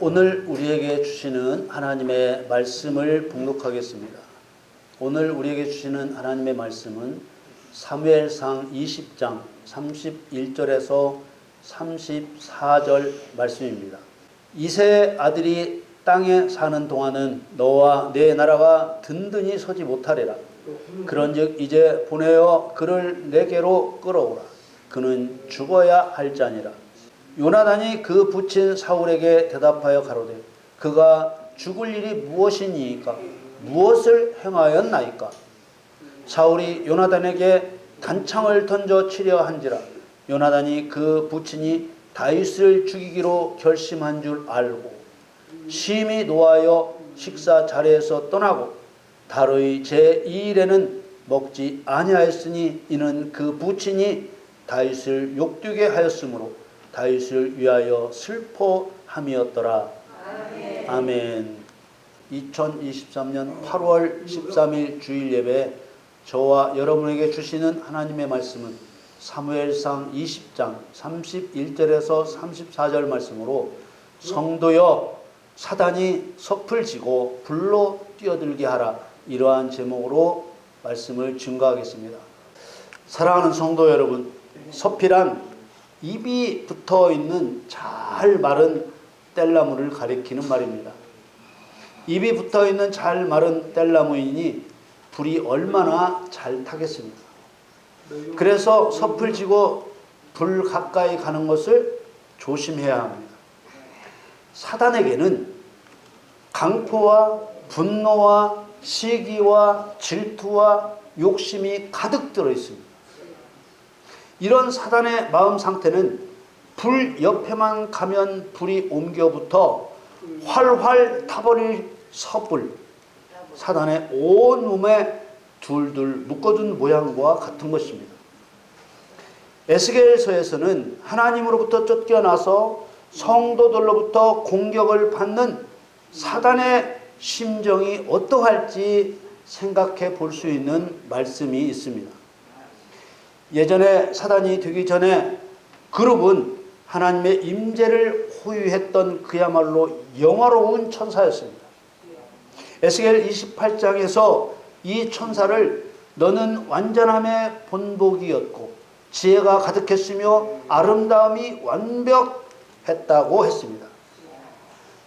오늘 우리에게 주시는 하나님의 말씀을 봉독하겠습니다. 오늘 우리에게 주시는 하나님의 말씀은 사무엘상 20장 31절에서 34절 말씀입니다. 이새의 아들이 땅에 사는 동안은 너와 내 나라가 든든히 서지 못하리라. 그런즉 이제 보내어 그를 내게로 끌어오라. 그는 죽어야 할 자니라. 요나단이 그 부친 사울에게 대답하여 가로되 그가 죽을 일이 무엇이니이까? 무엇을 행하였나이까? 사울이 요나단에게 단창을 던져 치려 한지라. 요나단이 그 부친이 다윗을 죽이기로 결심한 줄 알고 심히 노하여 식사 자리에서 떠나고 달의 제2일에는 먹지 아니하였으니 이는 그 부친이 다윗을 욕되게 하였으므로 다윗을 위하여 슬퍼함이었더라. 아멘. 아멘. 2023년 8월 13일 주일 예배 저와 여러분에게 주시는 하나님의 말씀은 사무엘상 20장 31절에서 34절 말씀으로 성도여 사단이 섭을 지고 불로 뛰어들게 하라, 이러한 제목으로 말씀을 증거하겠습니다. 사랑하는 성도 여러분, 섭이란 입이 붙어있는 잘 마른 뗄나무를 가리키는 말입니다. 입이 붙어있는 잘 마른 뗄나무이니 불이 얼마나 잘 타겠습니까? 그래서 섭을 지고 불 가까이 가는 것을 조심해야 합니다. 사단에게는 강포와 분노와 시기와 질투와 욕심이 가득 들어 있습니다. 이런 사단의 마음 상태는 불 옆에만 가면 불이 옮겨붙어 활활 타버릴 섭을 사단의 온 몸에 둘둘 묶어둔 모양과 같은 것입니다. 에스겔서에서는 하나님으로부터 쫓겨나서 성도들로부터 공격을 받는 사단의 심정이 어떠할지 생각해 볼 수 있는 말씀이 있습니다. 예전에 사단이 되기 전에 그룹은 하나님의 임재를 호유했던 그야말로 영화로운 천사였습니다. 에스겔 28장에서 이 천사를 너는 완전함의 본보기였고 지혜가 가득했으며 아름다움이 완벽했다고 했습니다.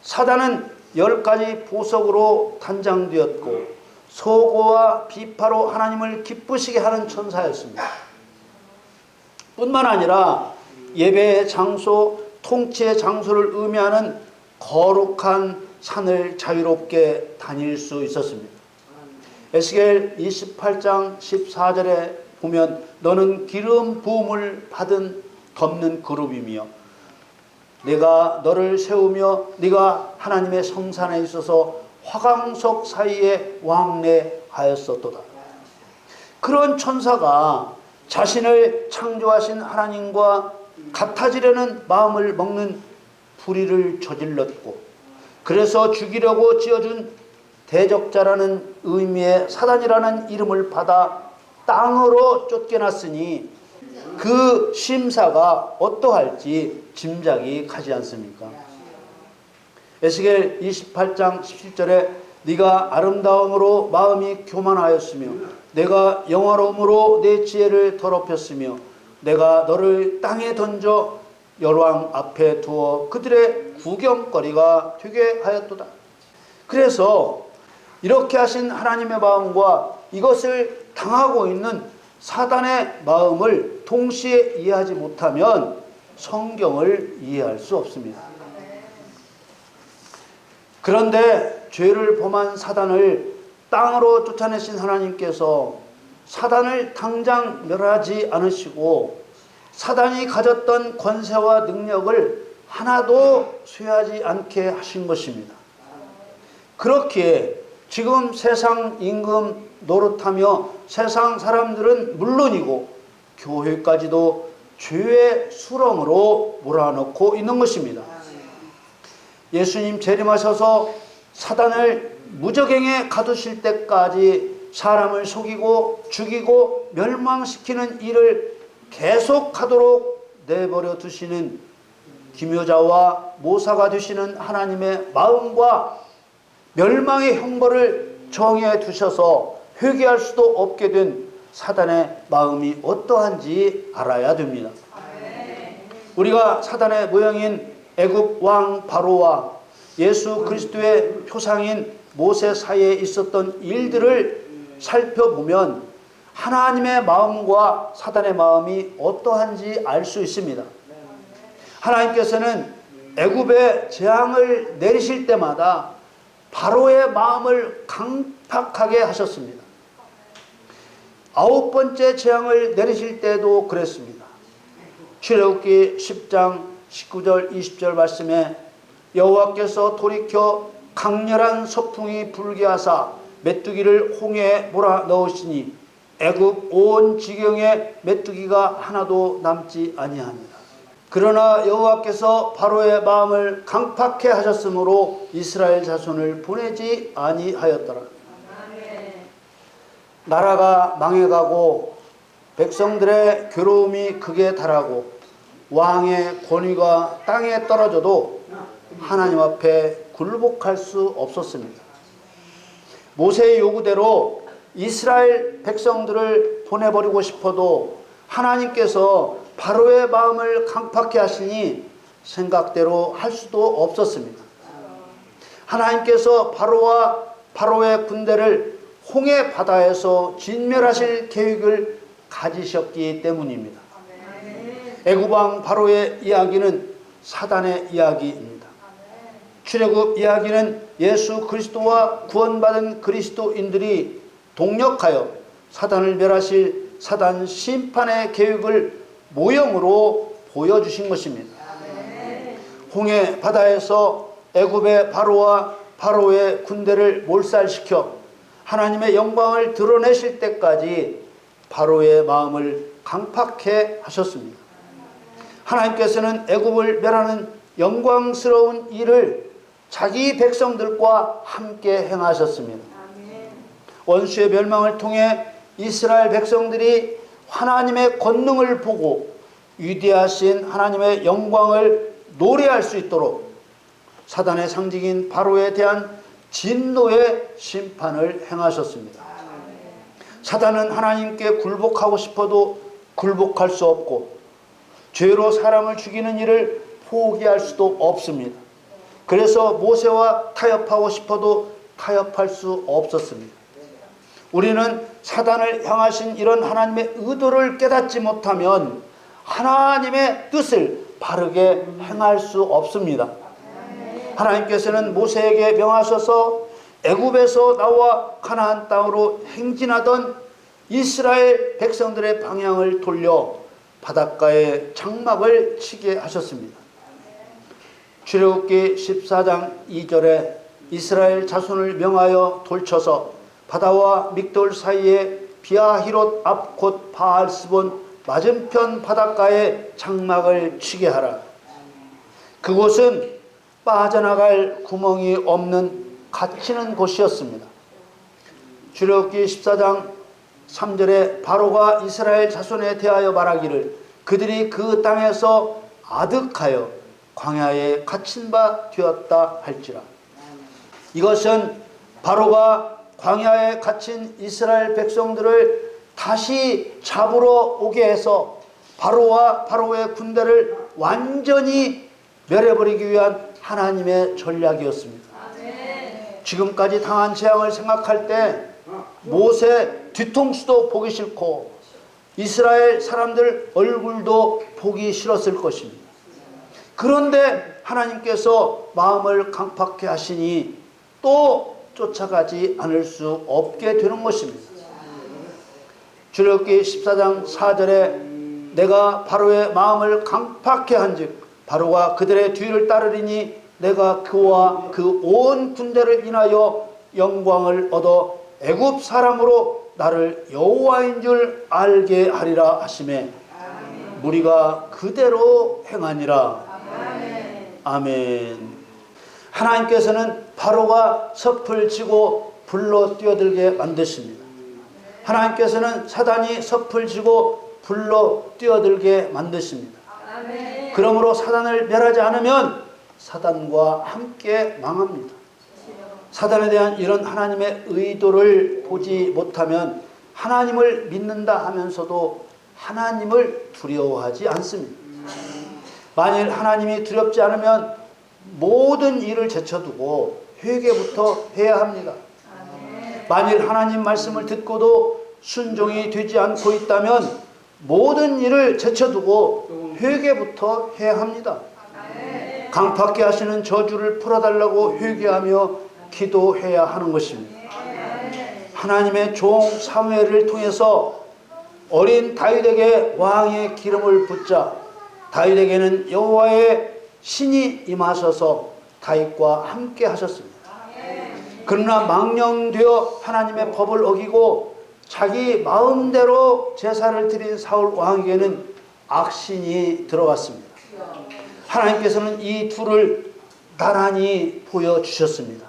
사단은 10가지 보석으로 단장되었고 소고와 비파로 하나님을 기쁘시게 하는 천사였습니다. 뿐만 아니라 예배의 장소, 통치의 장소를 의미하는 거룩한 산을 자유롭게 다닐 수 있었습니다. 에스겔 28장 14절에 보면 너는 기름 부음을 받은 덮는 그룹이며 내가 너를 세우며 네가 하나님의 성산에 있어서 화강석 사이에 왕래하였었도다. 그런 천사가 자신을 창조하신 하나님과 같아지려는 마음을 먹는 불의를 저질렀고 그래서 죽이려고 지어준 대적자라는 의미의 사단이라는 이름을 받아 땅으로 쫓겨났으니 그 심사가 어떠할지 짐작이 가지 않습니까? 에스겔 28장 17절에 네가 아름다움으로 마음이 교만하였으며 내가 영화로움으로 내 지혜를 더럽혔으며 내가 너를 땅에 던져 열왕 앞에 두어 그들의 구경거리가 되게 하였도다. 그래서 이렇게 하신 하나님의 마음과 이것을 당하고 있는 사단의 마음을 동시에 이해하지 못하면 성경을 이해할 수 없습니다. 그런데 죄를 범한 사단을 땅으로 쫓아내신 하나님께서 사단을 당장 멸하지 않으시고 사단이 가졌던 권세와 능력을 하나도 쇠하지 않게 하신 것입니다. 그렇기에 지금 세상 임금 노릇하며 세상 사람들은 물론이고 교회까지도 죄의 수렁으로 몰아넣고 있는 것입니다. 예수님 재림하셔서 사단을 무저갱에 가두실 때까지 사람을 속이고 죽이고 멸망시키는 일을 계속하도록 내버려 두시는 기묘자와 모사가 되시는 하나님의 마음과 멸망의 형벌을 정해 두셔서 회개할 수도 없게 된 사단의 마음이 어떠한지 알아야 됩니다. 우리가 사단의 모형인 애굽 왕 바로와 예수 그리스도의 표상인 모세 사이에 있었던 일들을 살펴보면 하나님의 마음과 사단의 마음이 어떠한지 알 수 있습니다. 하나님께서는 애굽에 재앙을 내리실 때마다 바로의 마음을 강팍하게 하셨습니다. 9번째 재앙을 내리실 때도 그랬습니다. 출애굽기 10장 19절 20절 말씀에 여호와께서 돌이켜 강렬한 서풍이 불게 하사 메뚜기를 홍해에 몰아넣으시니 애굽 온 지경에 메뚜기가 하나도 남지 아니합니다. 그러나 여호와께서 바로의 마음을 강팍해 하셨으므로 이스라엘 자손을 보내지 아니하였더라. 나라가 망해가고 백성들의 괴로움이 극에 달하고 왕의 권위가 땅에 떨어져도 하나님 앞에 굴복할 수 없었습니다. 모세의 요구대로 이스라엘 백성들을 보내버리고 싶어도 하나님께서 바로의 마음을 강팍해 하시니 생각대로 할 수도 없었습니다. 하나님께서 바로와 바로의 군대를 홍해 바다에서 진멸하실 계획을 가지셨기 때문입니다. 애굽 왕 바로의 이야기는 사단의 이야기입니다. 출애굽 이야기는 예수 그리스도와 구원받은 그리스도인들이 동력하여 사단을 멸하실 사단 심판의 계획을 모형으로 보여주신 것입니다. 홍해 바다에서 애굽의 바로와 바로의 군대를 몰살시켜 하나님의 영광을 드러내실 때까지 바로의 마음을 강팍해 하셨습니다. 하나님께서는 애굽을 멸하는 영광스러운 일을 자기 백성들과 함께 행하셨습니다. 원수의 멸망을 통해 이스라엘 백성들이 하나님의 권능을 보고 위대하신 하나님의 영광을 노래할 수 있도록 사단의 상징인 바로에 대한 진노의 심판을 행하셨습니다. 사단은 하나님께 굴복하고 싶어도 굴복할 수 없고 죄로 사람을 죽이는 일을 포기할 수도 없습니다. 그래서 모세와 타협하고 싶어도 타협할 수 없었습니다. 우리는 사단을 향하신 이런 하나님의 의도를 깨닫지 못하면 하나님의 뜻을 바르게 행할 수 없습니다. 하나님께서는 모세에게 명하셔서 애굽에서 나와 가나안 땅으로 행진하던 이스라엘 백성들의 방향을 돌려 바닷가에 장막을 치게 하셨습니다. 출애굽기 14장 2절에 이스라엘 자손을 명하여 돌쳐서 바다와 믹돌 사이에 비아히롯 앞 곧 바알스본 맞은편 바닷가에 장막을 치게 하라. 그곳은 빠져나갈 구멍이 없는 갇히는 곳이었습니다. 출애굽기 14장 3절에 바로가 이스라엘 자손에 대하여 말하기를 그들이 그 땅에서 아득하여 광야에 갇힌 바 되었다 할지라. 이것은 바로가 광야에 갇힌 이스라엘 백성들을 다시 잡으러 오게 해서 바로와 바로의 군대를 완전히 멸해버리기 위한 하나님의 전략이었습니다. 지금까지 당한 재앙을 생각할 때 모세 뒤통수도 보기 싫고 이스라엘 사람들 얼굴도 보기 싫었을 것입니다. 그런데 하나님께서 마음을 강팍해 하시니 또 쫓아가지 않을 수 없게 되는 것입니다. 출애굽기 14장 4절에 내가 바로의 마음을 강팍해 한즉 바로가 그들의 뒤를 따르리니 내가 그와 그 온 군대를 인하여 영광을 얻어 애굽 사람으로 나를 여호와인 줄 알게 하리라 하시매 무리가 그대로 행하니라. 아멘. 하나님께서는 바로가 섭을 지고 불로 뛰어들게 만드십니다. 하나님께서는 사단이 섭을 지고 불로 뛰어들게 만드십니다. 그러므로 사단을 멸하지 않으면 사단과 함께 망합니다. 사단에 대한 이런 하나님의 의도를 보지 못하면 하나님을 믿는다 하면서도 하나님을 두려워하지 않습니다. 만일 하나님이 두렵지 않으면 모든 일을 제쳐두고 회개부터 해야 합니다. 만일 하나님 말씀을 듣고도 순종이 되지 않고 있다면 모든 일을 제쳐두고 회개부터 해야 합니다. 강팍게 하시는 저주를 풀어달라고 회개하며 기도해야 하는 것입니다. 하나님의 종 사무엘을 통해서 어린 다윗에게 왕의 기름을 붓자 다윗에게는 여호와의 신이 임하셔서 다윗과 함께 하셨습니다. 그러나 망령되어 하나님의 법을 어기고 자기 마음대로 제사를 드린 사울 왕에게는 악신이 들어갔습니다. 하나님께서는 이 둘을 나란히 보여주셨습니다.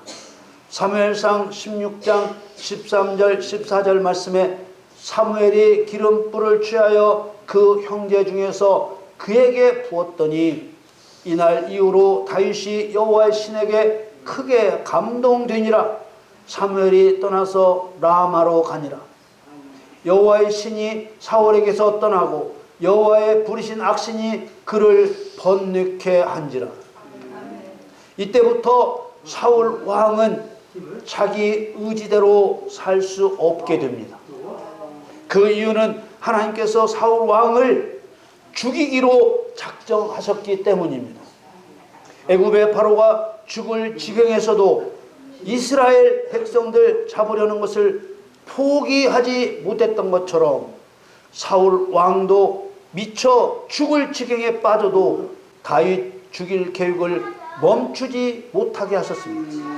사무엘상 16장 13절 14절 말씀에 사무엘이 기름불을 취하여 그 형제 중에서 그에게 부었더니 이날 이후로 다윗이 여호와의 신에게 크게 감동되니라. 사무엘이 떠나서 라마로 가니라. 여호와의 신이 사울에게서 떠나고 여호와의 부리신 악신이 그를 번뇌케 한지라. 이때부터 사울 왕은 자기 의지대로 살 수 없게 됩니다. 그 이유는 하나님께서 사울 왕을 죽이기로 작정하셨기 때문입니다. 애굽의 바로가 죽을 지경에서도 이스라엘 백성들 잡으려는 것을 포기하지 못했던 것처럼 사울 왕도 미처 죽을 지경에 빠져도 다윗 죽일 계획을 멈추지 못하게 하셨습니다.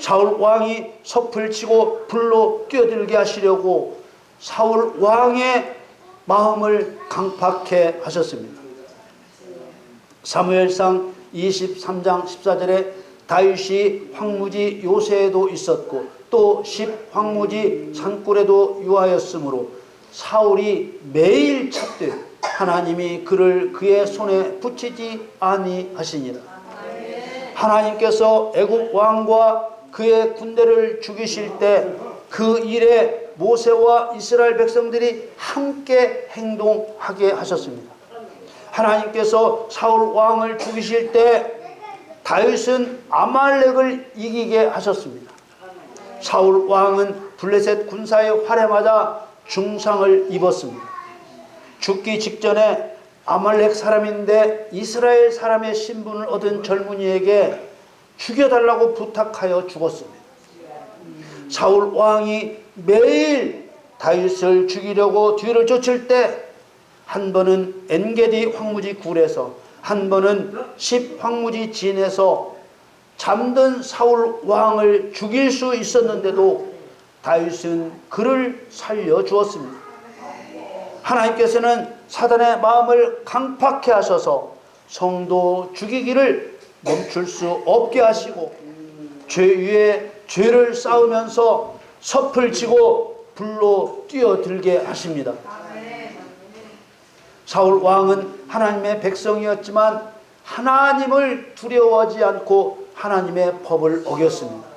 사울 왕이 섭을 치고 불로 뛰어들게 하시려고 사울 왕의 마음을 강팍해 하셨습니다. 사무엘상 23장 14절에 다윗이 황무지 요새에도 있었고 또 10황무지 산굴에도 유하였으므로 사울이 매일 찾되 하나님이 그를 그의 손에 붙이지 아니하시니라. 하나님께서 애굽 왕과 그의 군대를 죽이실 때 그 일에 모세와 이스라엘 백성들이 함께 행동하게 하셨습니다. 하나님께서 사울 왕을 죽이실 때 다윗은 아말렉을 이기게 하셨습니다. 사울 왕은 블레셋 군사의 활에 맞아 중상을 입었습니다. 죽기 직전에 아말렉 사람인데 이스라엘 사람의 신분을 얻은 젊은이에게 죽여달라고 부탁하여 죽었습니다. 사울 왕이 매일 다윗을 죽이려고 뒤를 쫓을 때 한 번은 엔게디 황무지 굴에서 한 번은 10황무지 진에서 잠든 사울 왕을 죽일 수 있었는데도 다윗은 그를 살려주었습니다. 하나님께서는 사단의 마음을 강팍해 하셔서 성도 죽이기를 멈출 수 없게 하시고 죄 위에 죄를 쌓으면서 섭을 치고 불로 뛰어들게 하십니다. 사울 왕은 하나님의 백성이었지만 하나님을 두려워하지 않고 하나님의 법을 어겼습니다.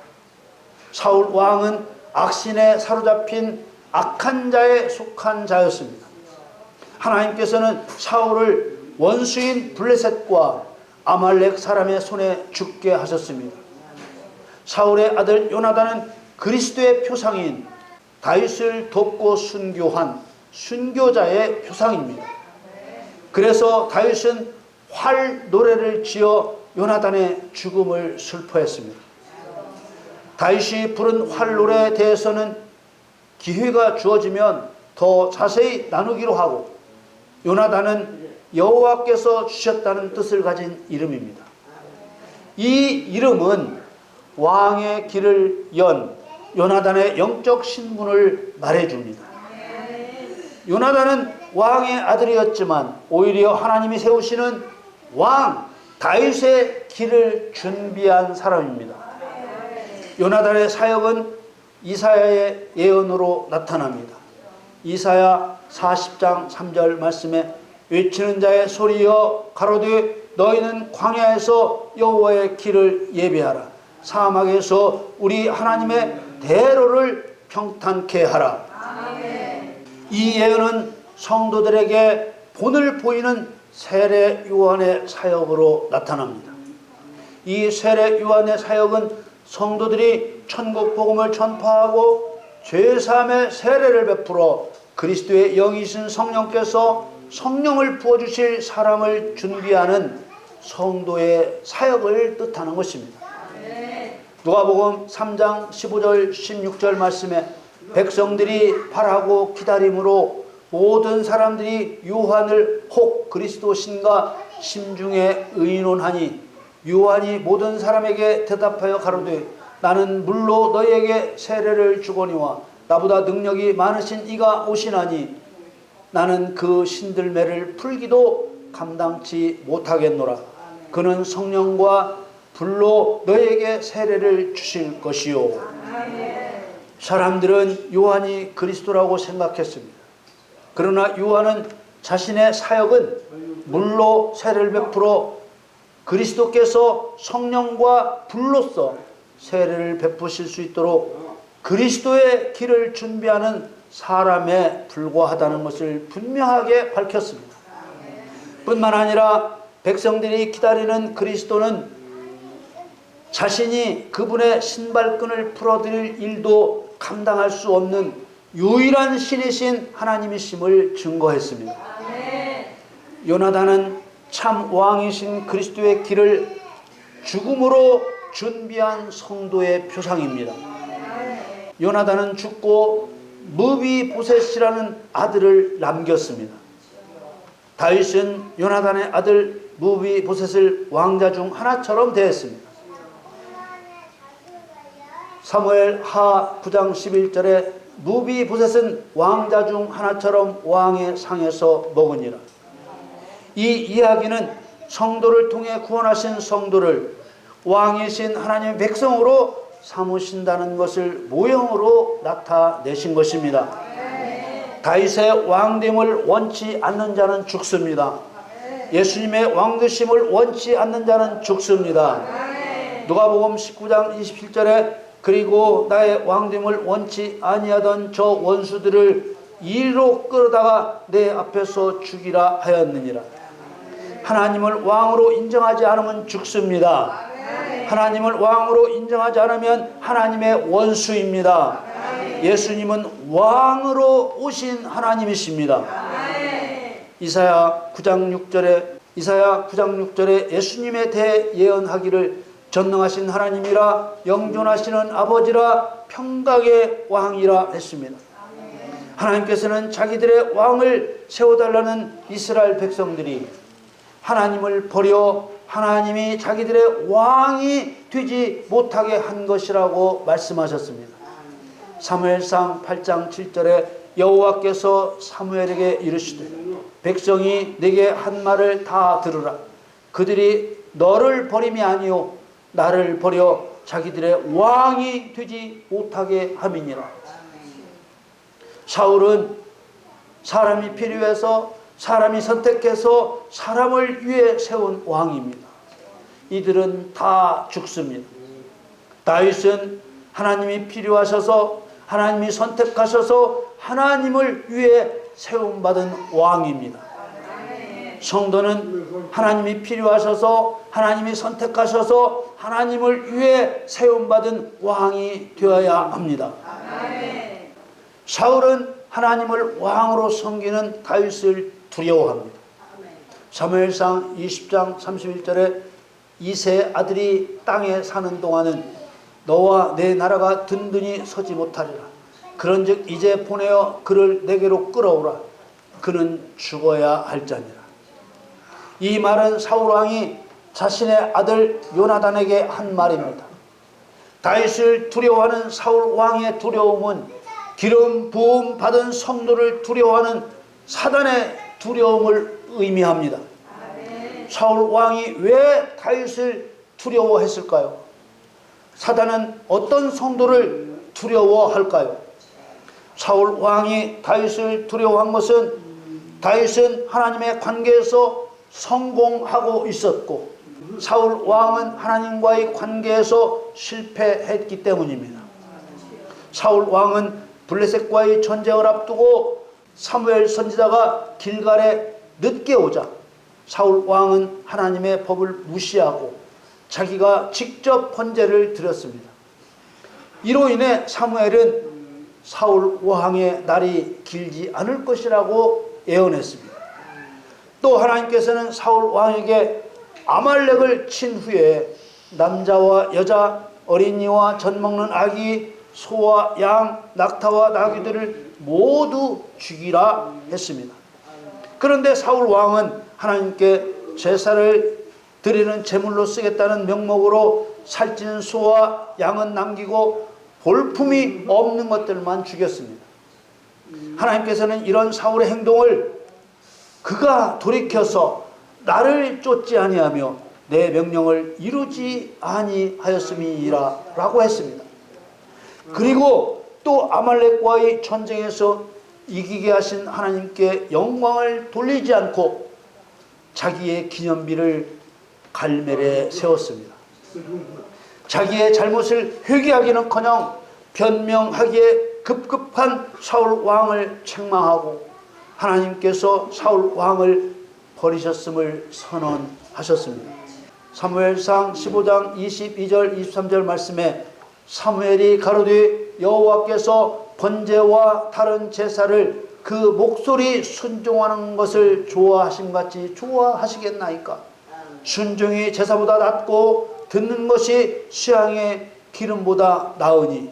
사울 왕은 악신에 사로잡힌 악한 자에 속한 자였습니다. 하나님께서는 사울을 원수인 블레셋과 아말렉 사람의 손에 죽게 하셨습니다. 사울의 아들 요나단은 그리스도의 표상인 다윗을 돕고 순교한 순교자의 표상입니다. 그래서 다윗은 활 노래를 지어 요나단의 죽음을 슬퍼했습니다. 다윗이 부른 활 노래에 대해서는 기회가 주어지면 더 자세히 나누기로 하고 요나단은 여호와께서 주셨다는 뜻을 가진 이름입니다. 이 이름은 왕의 길을 연 요나단의 영적 신분을 말해줍니다. 요나단은 왕의 아들이었지만 오히려 하나님이 세우시는 왕 다윗의 길을 준비한 사람입니다. 요나단의 사역은 이사야의 예언으로 나타납니다. 이사야 40장 3절 말씀에 외치는 자의 소리여 가로되 너희는 광야에서 여호와의 길을 예비하라. 사막에서 우리 하나님의 대로를 평탄케 하라. 이 예언은 성도들에게 본을 보이는 세례 요한의 사역으로 나타납니다. 이 세례 요한의 사역은 성도들이 천국 복음을 전파하고 죄사함의 세례를 베풀어 그리스도의 영이신 성령께서 성령을 부어주실 사람을 준비하는 성도의 사역을 뜻하는 것입니다. 누가복음 3장 15절 16절 말씀에 백성들이 바라고 기다림으로 모든 사람들이 요한을 혹 그리스도신가 심중에 의논하니 요한이 모든 사람에게 대답하여 가로되 나는 물로 너희에게 세례를 주거니와 나보다 능력이 많으신 이가 오시나니 나는 그 신들매를 풀기도 감당치 못하겠노라. 그는 성령과 불로 너희에게 세례를 주실 것이요. 사람들은 요한이 그리스도라고 생각했습니다. 그러나 요한은 자신의 사역은 물로 세례를 베풀어 그리스도께서 성령과 불로써 세례를 베푸실 수 있도록 그리스도의 길을 준비하는 사람에 불과하다는 것을 분명하게 밝혔습니다. 뿐만 아니라 백성들이 기다리는 그리스도는 자신이 그분의 신발끈을 풀어드릴 일도 감당할 수 없는 유일한 신이신 하나님이심을 증거했습니다. 요나단은 참 왕이신 그리스도의 길을 죽음으로 준비한 성도의 표상입니다. 요나단은 죽고 무비보셋이라는 아들을 남겼습니다. 다윗은 요나단의 아들 무비보셋을 왕자 중 하나처럼 대했습니다. 사무엘 하 9장 11절에 무비보셋은 왕자 중 하나처럼 왕의 상에서 먹으니라. 이 이야기는 성도를 통해 구원하신 성도를 왕이신 하나님의 백성으로 삼으신다는 것을 모형으로 나타내신 것입니다. 다윗의 왕됨을 원치 않는 자는 죽습니다. 예수님의 왕되심을 원치 않는 자는 죽습니다. 누가복음 19장 27절에 그리고 나의 왕됨을 원치 아니하던 저 원수들을 이리로 끌어다가 내 앞에서 죽이라 하였느니라. 하나님을 왕으로 인정하지 않으면 죽습니다. 하나님을 왕으로 인정하지 않으면 하나님의 원수입니다. 예수님은 왕으로 오신 하나님이십니다. 이사야 9장 6절에 예수님에 대해 예언하기를 전능하신 하나님이라 영존하시는 아버지라 평강의 왕이라 했습니다. 하나님께서는 자기들의 왕을 세워달라는 이스라엘 백성들이 하나님을 버려 하나님이 자기들의 왕이 되지 못하게 한 것이라고 말씀하셨습니다. 사무엘상 8장 7절에 여호와께서 사무엘에게 이르시되 백성이 내게 한 말을 다 들으라. 그들이 너를 버림이 아니요 나를 버려 자기들의 왕이 되지 못하게 함이니라. 사울은 사람이 필요해서 사람이 선택해서 사람을 위해 세운 왕입니다. 이들은 다 죽습니다. 다윗은 하나님이 필요하셔서 하나님이 선택하셔서 하나님을 위해 세움받은 왕입니다. 성도는 하나님이 필요하셔서 하나님이 선택하셔서 하나님을 위해 세움받은 왕이 되어야 합니다. 사울은 하나님을 왕으로 섬기는 다윗을 두려워합니다. 사무엘상 20장 31절에 이세 아들이 땅에 사는 동안은 너와 내 나라가 든든히 서지 못하리라. 그런즉 이제 보내어 그를 내게로 끌어오라. 그는 죽어야 할 자니라. 이 말은 사울왕이 자신의 아들 요나단에게 한 말입니다. 다윗을 두려워하는 사울왕의 두려움은 기름 부음 받은 성도를 두려워하는 사단의 두려움을 의미합니다. 사울왕이 왜 다윗을 두려워했을까요? 사단은 어떤 성도를 두려워할까요? 사울왕이 다윗을 두려워한 것은 다윗은 하나님의 관계에서 성공하고 있었고 사울 왕은 하나님과의 관계에서 실패했기 때문입니다. 사울 왕은 블레셋과의 전쟁을 앞두고 사무엘 선지자가 길갈에 늦게 오자 사울 왕은 하나님의 법을 무시하고 자기가 직접 헌제를 드렸습니다. 이로 인해 사무엘은 사울 왕의 날이 길지 않을 것이라고 예언했습니다. 또 하나님께서는 사울 왕에게 아말렉을 친 후에 남자와 여자, 어린이와 젖먹는 아기, 소와 양, 낙타와 나귀들을 모두 죽이라 했습니다. 그런데 사울 왕은 하나님께 제사를 드리는 제물로 쓰겠다는 명목으로 살찌는 소와 양은 남기고 볼품이 없는 것들만 죽였습니다. 하나님께서는 이런 사울의 행동을 그가 돌이켜서 나를 쫓지 아니하며 내 명령을 이루지 아니하였음이니라 라고 했습니다. 그리고 또 아말렉과의 전쟁에서 이기게 하신 하나님께 영광을 돌리지 않고 자기의 기념비를 갈멜에 세웠습니다. 자기의 잘못을 회개하기는커녕 변명하기에 급급한 사울 왕을 책망하고 하나님께서 사울 왕을 버리셨음을 선언하셨습니다. 사무엘상 15장 22절 23절 말씀에 사무엘이 가로되 여호와께서 번제와 다른 제사를 그 목소리 순종하는 것을 좋아하심같이 좋아하시겠나이까. 순종이 제사보다 낫고 듣는 것이 수양의 기름보다 나으니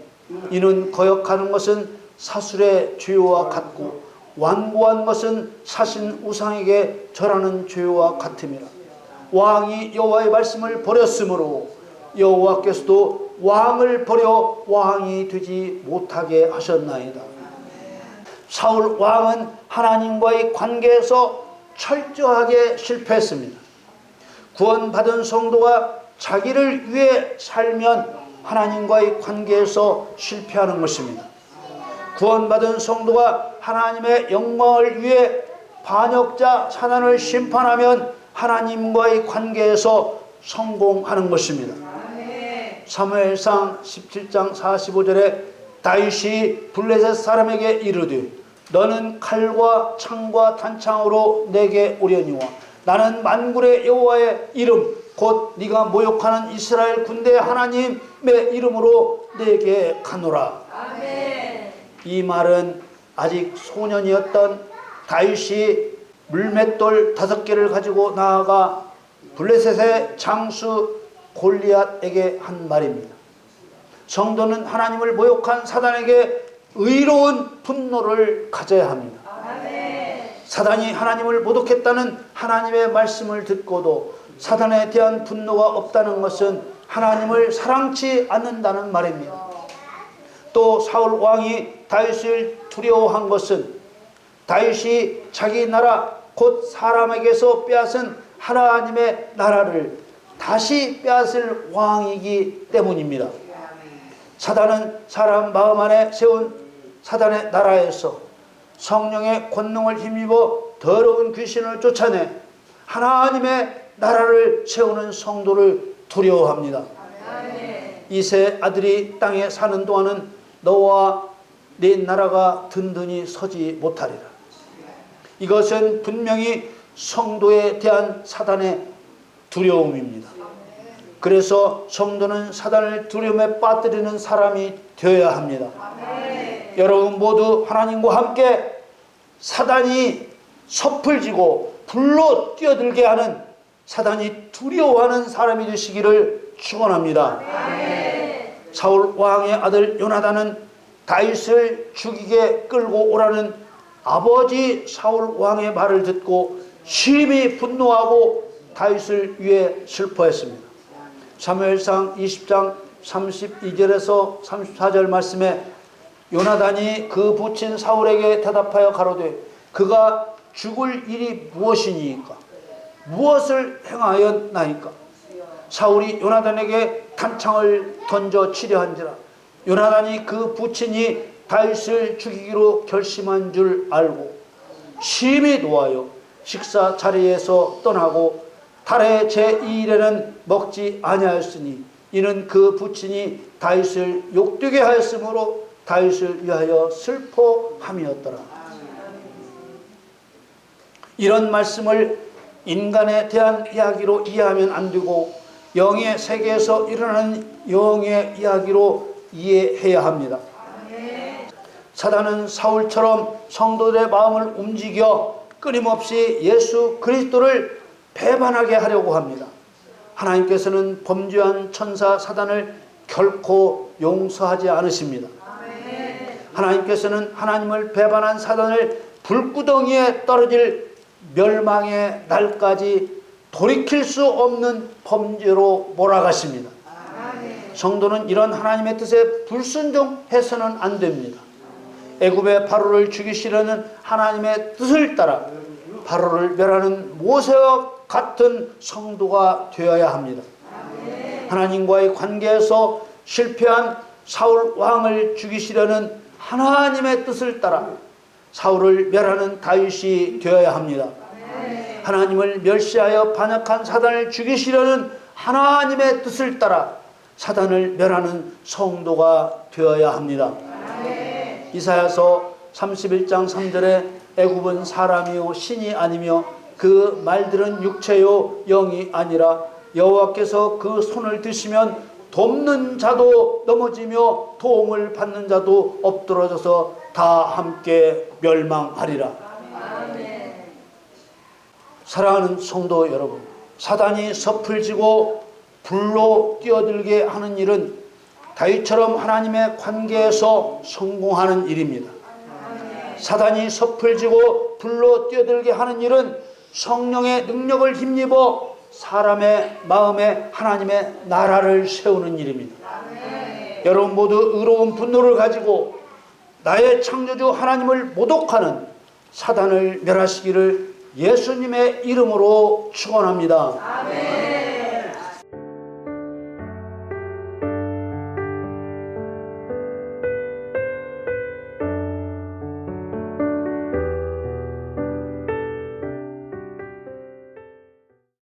이는 거역하는 것은 사술의 죄와 같고 완고한 것은 사신 우상에게 절하는 죄와 같음이라. 왕이 여호와의 말씀을 버렸으므로 여호와께서도 왕을 버려 왕이 되지 못하게 하셨나이다. 사울 왕은 하나님과의 관계에서 철저하게 실패했습니다. 구원받은 성도가 자기를 위해 살면 하나님과의 관계에서 실패하는 것입니다. 구원받은 성도가 하나님의 영광을 위해 반역자 사단을 심판하면 하나님과의 관계에서 성공하는 것입니다. 사무엘상 17장 45절에 다윗이 블레셋 사람에게 이르되 너는 칼과 창과 단창으로 내게 오려니와 나는 만군의 여호와의 이름 곧 네가 모욕하는 이스라엘 군대 하나님의 이름으로 내게 가노라. 아멘. 이 말은 아직 소년이었던 다윗이 물맷돌 5개를 가지고 나아가 블레셋의 장수 골리앗에게 한 말입니다. 성도는 하나님을 모욕한 사단에게 의로운 분노를 가져야 합니다. 아멘. 사단이 하나님을 모독했다는 하나님의 말씀을 듣고도 사단에 대한 분노가 없다는 것은 하나님을 사랑치 않는다는 말입니다. 또 사울 왕이 다윗을 두려워한 것은 다윗이 자기 나라 곧 사람에게서 빼앗은 하나님의 나라를 다시 빼앗을 왕이기 때문입니다. 사단은 사람 마음 안에 세운 사단의 나라에서 성령의 권능을 힘입어 더러운 귀신을 쫓아내 하나님의 나라를 세우는 성도를 두려워합니다. 이세 아들이 땅에 사는 동안은 너와 네 나라가 든든히 서지 못하리라. 이것은 분명히 성도에 대한 사단의 두려움입니다. 그래서 성도는 사단을 두려움에 빠뜨리는 사람이 되어야 합니다. 여러분 모두 하나님과 함께 사단이 섣불지고 불로 뛰어들게 하는 사단이 두려워하는 사람이 되시기를 축원합니다. 사울 왕의 아들 요나단은 다윗을 죽이게 끌고 오라는 아버지 사울 왕의 말을 듣고 심히 분노하고 다윗을 위해 슬퍼했습니다. 사무엘상 20장 32절에서 34절 말씀에 요나단이 그 부친 사울에게 대답하여 가로되 그가 죽을 일이 무엇이니까 무엇을 행하였나이까. 사울이 요나단에게 단창을 던져 치려한지라. 요나단이 그 부친이 다윗을 죽이기로 결심한 줄 알고 심히 노하여 식사 자리에서 떠나고 달의 제2일에는 먹지 아니하였으니 이는 그 부친이 다윗을 욕되게 하였으므로 다윗을 위하여 슬퍼함이었더라. 이런 말씀을 인간에 대한 이야기로 이해하면 안 되고 영의 세계에서 일어나는 영의 이야기로 이해해야 합니다. 사단은 사울처럼 성도들의 마음을 움직여 끊임없이 예수 그리스도를 배반하게 하려고 합니다. 하나님께서는 범죄한 천사 사단을 결코 용서하지 않으십니다. 하나님께서는 하나님을 배반한 사단을 불구덩이에 떨어질 멸망의 날까지 돌이킬 수 없는 범죄로 몰아가십니다. 성도는 이런 하나님의 뜻에 불순종해서는 안 됩니다. 애굽의 바로를 죽이시려는 하나님의 뜻을 따라 바로를 멸하는 모세와 같은 성도가 되어야 합니다. 하나님과의 관계에서 실패한 사울 왕을 죽이시려는 하나님의 뜻을 따라 사울을 멸하는 다윗이 되어야 합니다. 하나님을 멸시하여 반역한 사단을 죽이시려는 하나님의 뜻을 따라 사단을 멸하는 성도가 되어야 합니다. 이사야서 31장 3절에 애굽은 사람이요 신이 아니며 그 말들은 육체요 영이 아니라 여호와께서 그 손을 드시면 돕는 자도 넘어지며 도움을 받는 자도 엎드러져서 다 함께 멸망하리라. 사랑하는 성도 여러분, 사단이 섭을 지고 불로 뛰어들게 하는 일은 다윗처럼 하나님의 관계에서 성공하는 일입니다. 사단이 섭을 지고 불로 뛰어들게 하는 일은 성령의 능력을 힘입어 사람의 마음에 하나님의 나라를 세우는 일입니다. 여러분 모두 의로운 분노를 가지고 나의 창조주 하나님을 모독하는 사단을 멸하시기를 예수님의 이름으로 축원합니다.